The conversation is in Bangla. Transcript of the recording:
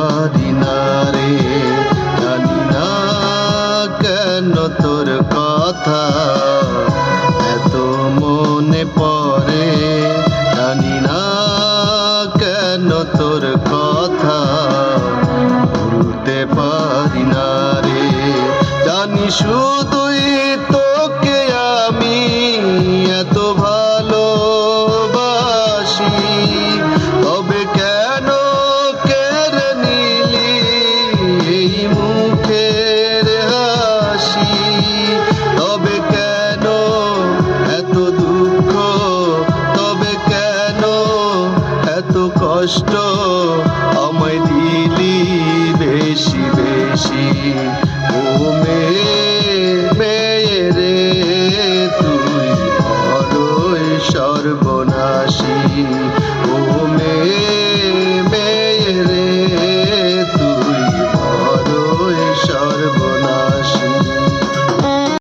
পারি না রে, জানি না কেন তোর কথা এত মনে পড়ে, জানি না কেন তোর কথা ভুলতে পারি না রে। জানি শুধুই তোকে আমি এত ভালোবাসি, তবে কেন কেড়ে নিলি এই মুখের হাসি, তবে কেন এত দুঃখ, তবে কেন এত কষ্ট আমায় দিলি বেশি বেশি। ও মেয়ে রে তুই বড়ই সর্বনাশী, ও মেয়ে